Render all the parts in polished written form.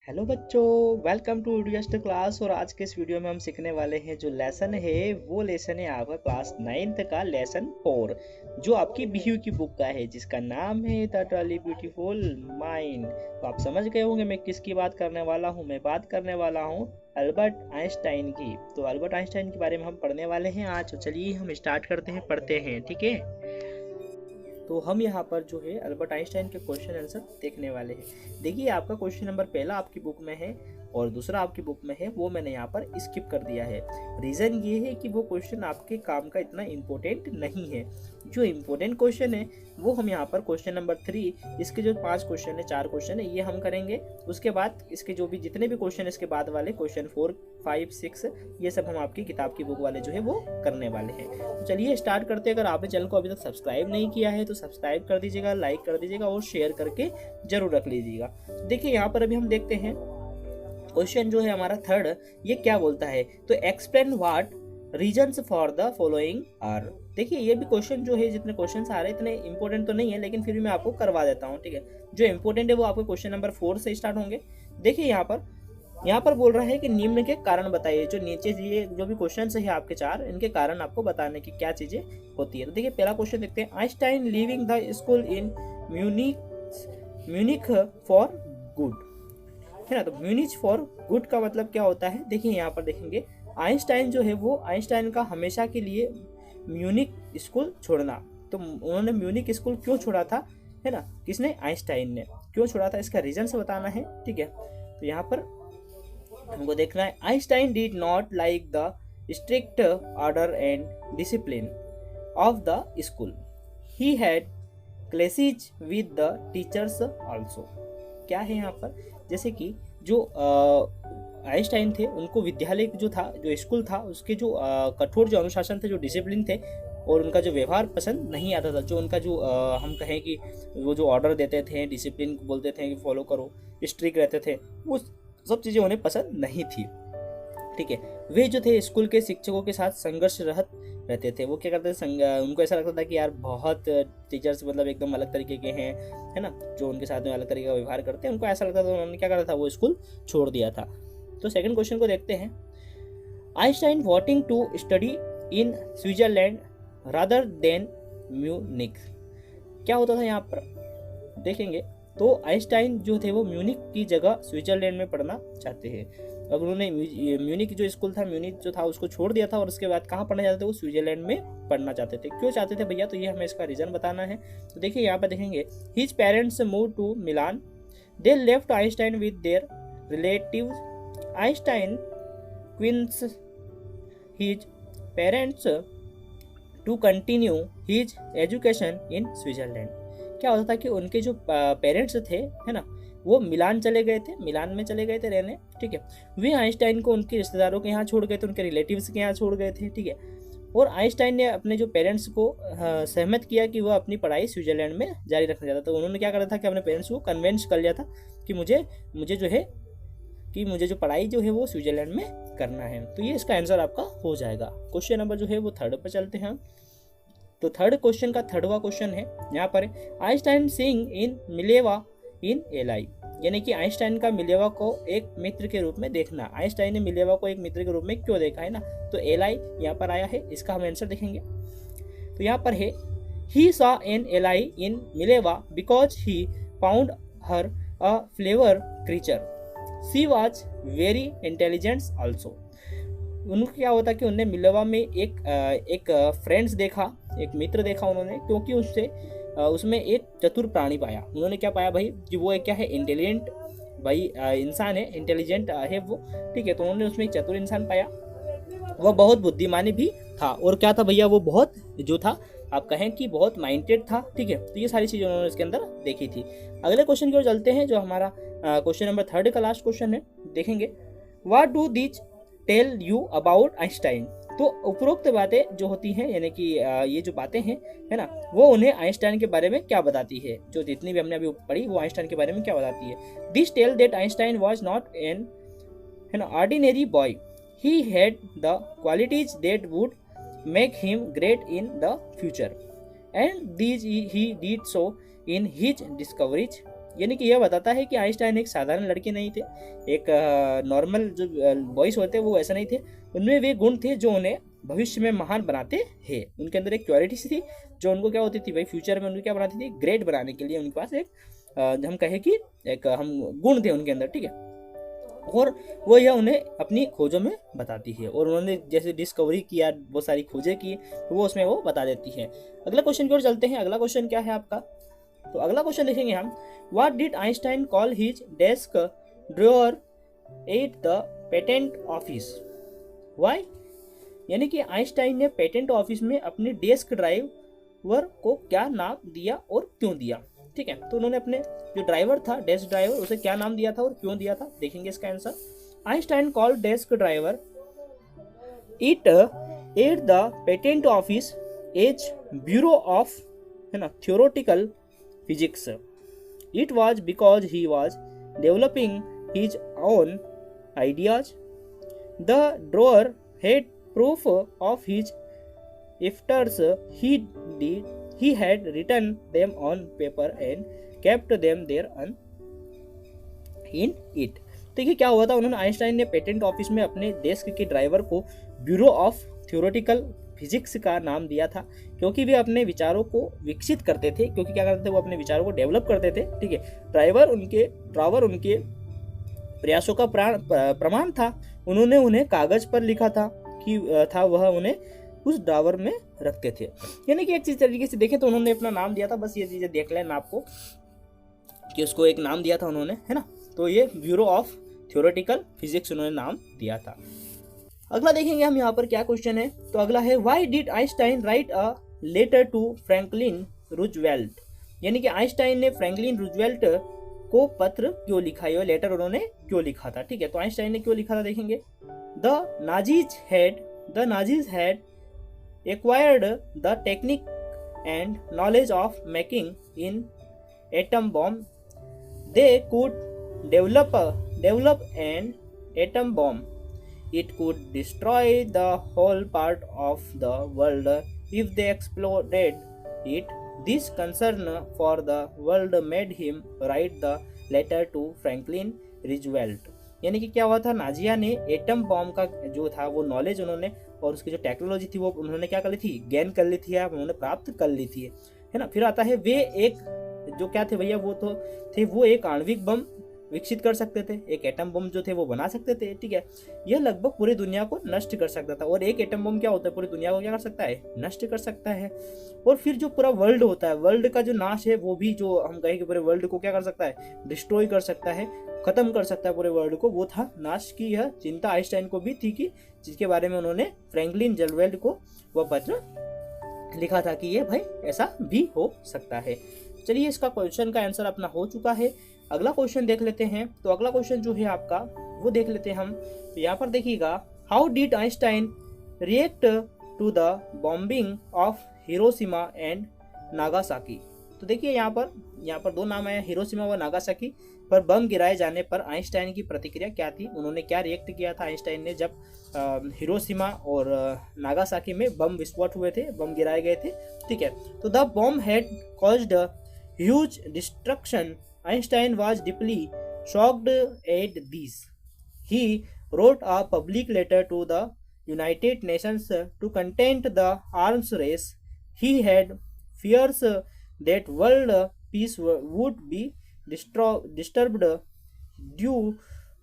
Hello बच्चों, welcome to वीडियोस्ट class. और आज के इस वीडियो में हम सीखने वाले हैं जो लेसन है वो लेसन है आपका क्लास 9th का लेसन 4 जो आपकी बीयू की बुक का है जिसका नाम है द ट्रली ब्यूटीफुल माइंड। तो आप समझ गए होंगे मैं किसकी बात करने वाला हूँ। मैं बात करने वाला हूँ अल्बर्ट आइंस्टाइन की। तो अल्बर्ट आइंस्टाइन के बारे में हम पढ़ने वाले हैं आज। तो चलिए हम स्टार्ट करते हैं, पढ़ते हैं, ठीक है। तो हम यहाँ पर जो है अल्बर्ट आइंस्टाइन के क्वेश्चन आंसर देखने वाले हैं। देखिए, आपका क्वेश्चन नंबर पहला आपकी बुक में है और दूसरा आपकी बुक में है, वो मैंने यहाँ पर स्किप कर दिया है। रीज़न ये है कि वो क्वेश्चन आपके काम का इतना इम्पोर्टेंट नहीं है। जो इम्पोर्टेंट क्वेश्चन है वो हम यहाँ पर क्वेश्चन नंबर 3, इसके जो 5 क्वेश्चन है, 4 क्वेश्चन है, ये हम करेंगे। उसके बाद इसके जो भी जितने भी क्वेश्चन इसके बाद वाले क्वेश्चन 4, 5, 6 ये सब हम आपकी किताब की बुक वाले जो है वो करने वाले हैं। तो चलिए स्टार्ट करते हैं। अगर आपने चैनल को अभी तक सब्सक्राइब नहीं किया है तो सब्सक्राइब कर दीजिएगा, लाइक कर दीजिएगा और शेयर करके जरूर रख लीजिएगा। देखिए यहाँ पर अभी हम देखते हैं क्वेश्चन जो है हमारा थर्ड, ये क्या बोलता है। तो explain what reasons for the following are. देखिए ये भी क्वेश्चन जो है, जितने क्वेश्चन आ रहे हैं इतने इंपॉर्टेंट तो नहीं है, लेकिन फिर भी मैं आपको करवा देता हूँ, ठीक है। जो इंपॉर्टेंट है वो आपके क्वेश्चन नंबर 4 से स्टार्ट होंगे। देखिए यहाँ पर बोल रहा है कि निम्न के कारण बताइए। जो नीचे ये जो भी क्वेश्चन है आपके 4, इनके कारण आपको बताने की क्या चीजें होती है। तो देखिए पहला क्वेश्चन देखते हैं। Einstein leaving the school in Munich for good, है ना। तो म्यूनिच फॉर गुड का मतलब क्या होता है। देखिए यहाँ पर देखेंगे, आइंस्टाइन जो है वो आइंस्टाइन का हमेशा के लिए म्यूनिक स्कूल छोड़ना। तो उन्होंने म्यूनिक स्कूल क्यों छोड़ा था, है ना, किसने, आइंस्टाइन ने क्यों छोड़ा था, इसका रीजन से बताना है, ठीक है। तो यहाँ पर हमको देखना है, Einstein did not like the strict order and discipline of the school. He had clashes with the teachers also. क्या है यहाँ पर, जैसे कि जो आइंस्टाइन थे उनको विद्यालय जो था, जो स्कूल था, उसके जो कठोर जो अनुशासन थे, जो डिसिप्लिन थे, और उनका जो व्यवहार पसंद नहीं आता था। जो उनका जो हम कहें कि वो जो ऑर्डर देते थे, डिसिप्लिन बोलते थे कि फॉलो करो, स्ट्रिक्ट रहते थे, वो सब चीज़ें उन्हें पसंद नहीं थी, ठीक है। वे जो थे स्कूल के शिक्षकों के साथ संघर्ष रहते थे। वो क्या करते थे, उनको ऐसा लगता था कि यार बहुत टीचर्स मतलब एकदम अलग तरीके के हैं, है ना, जो उनके साथ में अलग तरीके का व्यवहार करते हैं, उनको ऐसा लगता था। उन्होंने क्या करा था, वो स्कूल छोड़ दिया था। तो सेकंड क्वेश्चन को देखते हैं। Einstein wanting to study in Switzerland rather than Munich. क्या होता था यहाँ पर देखेंगे, तो आइंस्टाइन जो थे वो म्यूनिक की जगह स्विट्जरलैंड में पढ़ना चाहते हैं। अब उन्होंने म्यूनिक जो स्कूल था, म्यूनिक जो था उसको छोड़ दिया था और उसके बाद कहाँ पढ़ना चाहते थे, वो स्विट्जरलैंड में पढ़ना चाहते थे। क्यों चाहते थे भैया, तो ये हमें इसका रीजन बताना है। तो देखिए यहाँ पर देखेंगे, his parents move to Milan, they left Einstein with their relatives. Einstein convinces his parents to continue his education in Switzerland. क्या होता था कि उनके जो पेरेंट्स थे, है ना, वो मिलान चले गए थे, मिलान में चले गए थे रहने, ठीक है। वे आइंस्टाइन को उनके रिश्तेदारों के यहाँ छोड़ गए थे, उनके रिलेटिव्स के यहाँ छोड़ गए थे, ठीक है। और आइंस्टाइन ने अपने जो पेरेंट्स को सहमत किया कि वह अपनी पढ़ाई स्विट्जरलैंड में जारी रखना चाहता था। तो उन्होंने क्या करा था कि अपने पेरेंट्स को कन्विंस कर लिया था कि मुझे जो है कि मुझे जो पढ़ाई जो है वो स्विट्जरलैंड में करना है। तो ये इसका आंसर आपका हो जाएगा। क्वेश्चन नंबर जो है वो थर्ड पर चलते हैं। तो थर्ड क्वेश्चन का थर्डवा क्वेश्चन है यहाँ पर, Einstein seeing in Mileva in ally, यानी कि आइंस्टाइन का मिलेवा को एक मित्र के रूप में देखना। आइंस्टाइन ने मिलेवा को एक मित्र के रूप में क्यों देखा, है ना। तो एलाई यहाँ पर आया है, इसका हम आंसर देखेंगे। तो यहाँ पर है, he saw an ally in Mileva because he found her a flavour creature, she was very intelligent also. उनको क्या होता कि उन्होंने मिलेवा में एक फ्रेंड्स देखा, एक मित्र देखा उन्होंने, क्योंकि उसमें एक चतुर प्राणी पाया। उन्होंने क्या पाया भाई, कि वो एक क्या है, इंटेलिजेंट भाई इंसान है, इंटेलिजेंट है वो, ठीक है। तो उन्होंने उसमें एक चतुर इंसान पाया, वह बहुत बुद्धिमानी भी था। और क्या था भैया, वो बहुत जो था, आप कहें कि बहुत माइंडेड था, ठीक है। तो ये सारी चीज़ें उन्होंने इसके अंदर देखी थी। अगले क्वेश्चन की ओर चलते हैं, जो हमारा क्वेश्चन नंबर थर्ड का लास्ट क्वेश्चन है। देखेंगे, what do these tell you about Einstein. तो उपरोक्त बातें जो होती हैं, यानी कि ये जो बातें हैं, है ना, वो उन्हें आइंस्टाइन के बारे में क्या बताती है। जो जितनी भी हमने अभी पढ़ी वो आइंस्टाइन के बारे में क्या बताती है। This tell that Einstein was not an, है ना, ordinary boy, he had the qualities that would make him great in the future, and these he did so in his discoveries यानी कि यह बताता है कि आइंस्टाइन एक साधारण लड़के नहीं थे, एक नॉर्मल जो बॉयज होते वो ऐसा नहीं थे, उनमें वे गुण थे जो उन्हें भविष्य में महान बनाते हैं। उनके अंदर एक क्वालिटीज थी जो उनको क्या होती थी भाई, फ्यूचर में उनको क्या बनाती थी, ग्रेट बनाने के लिए उनके पास एक हम कहें कि एक हम गुण थे उनके अंदर, ठीक है। और वो यह उन्हें अपनी खोजों में बताती है, और उन्होंने जैसे डिस्कवरी किया, बहुत सारी खोजें की, तो वो उसमें वो बता देती है। अगला क्वेश्चन की ओर चलते हैं। अगला क्वेश्चन क्या है आपका, तो अगला क्वेश्चन देखेंगे हम, what did Einstein call his desk drawer eight the patent office, why. यानी कि आइंस्टाइन ने पेटेंट ऑफिस में अपने डेस्क ड्राइवर को क्या नाम दिया और क्यों दिया, ठीक है। तो उन्होंने अपने जो ड्राइवर था, डेस्क ड्राइवर, उसे क्या नाम दिया था और क्यों दिया था, देखेंगे इसका answer. Einstein called desk driver it at the patent office as bureau of, है ना, theoretical physics. It was because he was developing his own ideas. The drawer had proof of his efforts. He had written them on paper and kept them there in it. देखिए क्या हुआ था, उन्होंने Einstein ने patent office में अपने desk के driver को ब्यूरो ऑफ थ्योरेटिकल फिजिक्स का नाम दिया था, क्योंकि वे अपने विचारों को विकसित करते थे, क्योंकि क्या करते थे, वो अपने विचारों को डेवलप करते थे, ठीक है। ड्राइवर उनके प्रयासों का प्रमाण था। उन्होंने उन्हें कागज पर लिखा था कि वह उन्हें उस ड्रावर में रखते थे। यानी कि एक चीज तरीके से देखें तो उन्होंने अपना नाम दिया था, बस ये चीजें देख लेना आपको कि उसको एक नाम दिया था उन्होंने, है ना। तो ये ब्यूरो ऑफ थ्योरेटिकल फिजिक्स उन्होंने नाम दिया था। अगला देखेंगे हम यहाँ पर क्या क्वेश्चन है, तो अगला है, why did Einstein write a letter to Franklin Roosevelt. यानी कि आइंस्टाइन ने फ्रैंकलिन रूजवेल्ट को पत्र क्यों लिखा, ये लेटर उन्होंने क्यों लिखा था, ठीक है। तो आइंस्टाइन ने क्यों लिखा था, देखेंगे। The Nazis had acquired the technique and knowledge of making an atom bomb. They could develop an atom bomb. It could destroy the whole part of the world if they exploded it. This concern for the world made him write the letter to Franklin Roosevelt. यानी कि क्या हुआ था, नाजिया ने atom bomb का जो था वो नॉलेज उन्होंने, और उसकी जो टेक्नोलॉजी थी वो उन्होंने क्या कर ली थी, गेन कर ली थी, उन्होंने प्राप्त कर ली थी, है ना। फिर आता है, वे एक जो क्या थे भैया, वो तो थे, वो एक आणविक बम विकसित कर सकते थे, एक एटम बम जो थे वो बना सकते थे, ठीक है। यह लगभग पूरी दुनिया को नष्ट कर सकता था, और एक एटम बम क्या होता है, पूरी दुनिया को क्या कर सकता है, नष्ट कर सकता है। और फिर जो पूरा वर्ल्ड होता है, वर्ल्ड का जो नाश है, वो भी जो हम कहें कि पूरे वर्ल्ड को क्या कर सकता है, डिस्ट्रॉय कर सकता है, खत्म कर सकता है पूरे वर्ल्ड को, वो था नाश की यह चिंता आइंस्टाइन को भी थी, कि जिसके बारे में उन्होंने फ्रैंकलिन रूजवेल्ट को वह पत्र लिखा था कि ये भाई ऐसा भी हो सकता है। चलिए, इसका क्वेश्चन का आंसर अपना हो चुका है। अगला क्वेश्चन देख लेते हैं। तो अगला क्वेश्चन जो है आपका वो देख लेते हैं हम। तो यहाँ पर देखिएगा, how did Einstein react to the bombing of Hiroshima and Nagasaki. तो देखिए यहाँ पर दो नाम आया, हिरोशिमा व नागासाकी पर बम गिराए जाने पर आइंस्टाइन की प्रतिक्रिया क्या थी, उन्होंने क्या रिएक्ट किया था आइंस्टाइन ने जब हिरोशिमा और नागासाकी में बम विस्फोट हुए थे, बम गिराए गए थे, ठीक है। तो the bomb had caused huge destruction. Einstein was deeply shocked at this. He wrote a public letter to the United Nations to contain the arms race. He had fears that world peace would be disturbed due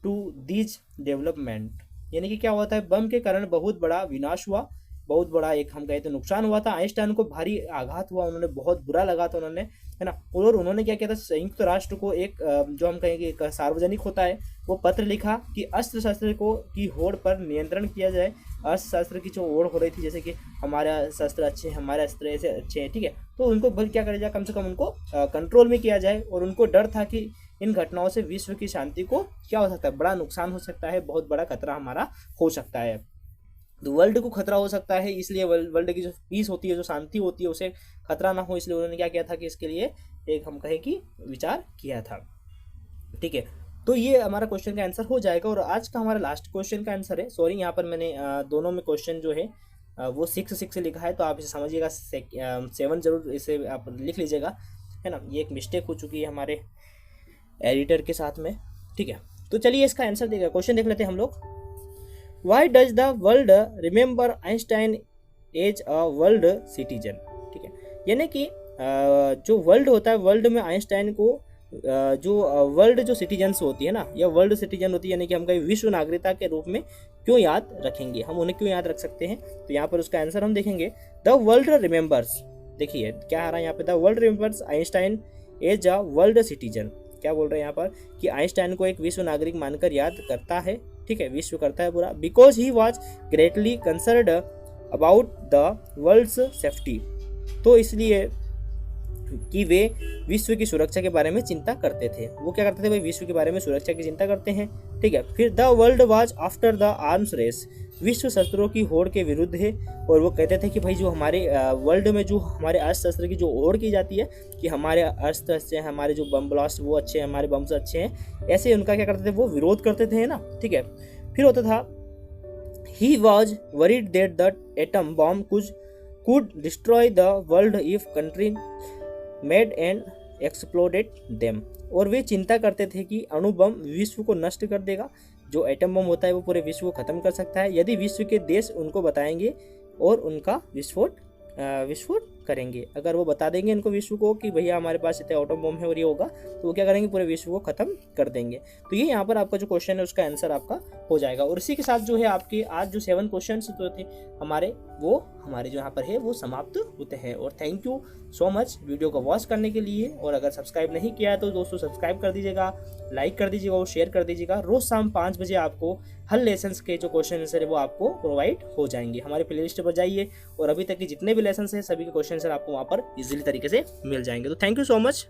to these development. यानी कि क्या होता है, बम के कारण बहुत बड़ा विनाश हुआ, बहुत बड़ा एक हम कहते हैं नुकसान हुआ था। आइंस्टाइन को भारी आघात हुआ, उन्होंने बहुत बुरा लगा था उन्होंने, है ना। और उन्होंने क्या किया था, संयुक्त राष्ट्र को एक जो हम कहेंगे एक सार्वजनिक होता है वो पत्र लिखा कि अस्त्र शस्त्र को की होड़ पर नियंत्रण किया जाए। अस्त्र शस्त्र की जो होड़ हो रही थी, जैसे कि हमारा शस्त्र अच्छे हैं, हमारे अस्त्र ऐसे अच्छे हैं, ठीक है, तो उनको क्या करा जाए, कम से कम उनको कंट्रोल में किया जाए। और उनको डर था कि इन घटनाओं से विश्व की शांति को क्या हो सकता है, बड़ा नुकसान हो सकता है, बहुत बड़ा खतरा हमारा हो सकता है, तो वर्ल्ड को खतरा हो सकता है। इसलिए वर्ल्ड की जो पीस होती है, जो शांति होती है, उसे खतरा ना हो, इसलिए उन्होंने क्या किया था कि इसके लिए एक हम कहें कि विचार किया था, ठीक है। तो ये हमारा क्वेश्चन का आंसर हो जाएगा। और आज का हमारा लास्ट क्वेश्चन का आंसर है, सॉरी यहाँ पर मैंने दोनों में क्वेश्चन जो है वो 6 लिखा है, तो आप इसे समझिएगा 7 जरूर इसे आप लिख लीजिएगा, है ना। ये एक मिस्टेक हो चुकी है हमारे एडिटर के साथ में, ठीक है। तो चलिए इसका आंसर देगा, क्वेश्चन देख लेते हैं हम लोग। Why does the world remember Einstein as a world citizen, ठीक है। यानी कि जो वर्ल्ड होता है, वर्ल्ड में आइंस्टाइन को जो वर्ल्ड जो सिटीजन्स होती है ना, या वर्ल्ड सिटीजन होती है, यानी कि हम कहीं विश्व नागरिकता के रूप में क्यों याद रखेंगे, हम उन्हें क्यों याद रख सकते हैं। तो यहाँ पर उसका आंसर हम देखेंगे, द वर्ल्ड रिमेंबर्स, देखिए क्या आ रहा है यहाँ पे, the world remembers Einstein as a world citizen. क्या बोल रहे हैं यहाँ पर कि आइंस्टाइन को एक विश्व नागरिक मानकर याद करता है, ठीक है, विश्व करता है पूरा, because he was greatly concerned about the world's safety. तो इसलिए कि वे विश्व की सुरक्षा के बारे में चिंता करते थे। वो क्या करते थे, वे विश्व के बारे में सुरक्षा की चिंता करते हैं, ठीक है। फिर the world was after the arms race, विश्व शस्त्रों की होड़ के विरुद्ध है। और वो कहते थे कि भाई जो हमारे वर्ल्ड में जो हमारे अस्त्र शस्त्र की जो होड़ की जाती है, कि हमारे अस्त्र अच्छे हैं, हमारे जो बम ब्लास्ट वो अच्छे हैं, हमारे बम्स अच्छे हैं, ऐसे उनका क्या करते थे, वो विरोध करते थे ना, ठीक है। फिर होता था, he was worried that the atom bomb could destroy the world if country made and exploded them. और वे चिंता करते थे कि अणु बम विश्व को नष्ट कर देगा, जो एटम बम होता है वो पूरे विश्व को खत्म कर सकता है यदि विश्व के देश उनको बताएंगे और उनका विस्फोट करेंगे। अगर वो बता देंगे इनको विश्व को कि भैया हमारे पास इतने एटम बम है और ये होगा, तो वो क्या करेंगे, पूरे विश्व को खत्म कर देंगे। तो ये यहाँ पर आपका जो क्वेश्चन है उसका आंसर आपका हो जाएगा। और इसी के साथ जो है आपके आज जो 7 क्वेश्चन जो थे हमारे, वो हमारे जो यहाँ पर है वो समाप्त होते हैं। और thank you so much video को वॉच करने के लिए। और अगर सब्सक्राइब नहीं किया है तो दोस्तों सब्सक्राइब कर दीजिएगा, लाइक कर दीजिएगा और शेयर कर दीजिएगा। रोज शाम 5 बजे आपको हर लेसन के जो क्वेश्चन आंसर है वो आपको प्रोवाइड हो जाएंगे। हमारे प्ले लिस्ट पर जाइए और अभी तक के जितने भी लेसन हैं सभी के क्वेश्चन आंसर आपको वहाँ पर इजीली तरीके से मिल जाएंगे। तो थैंक यू सो मच।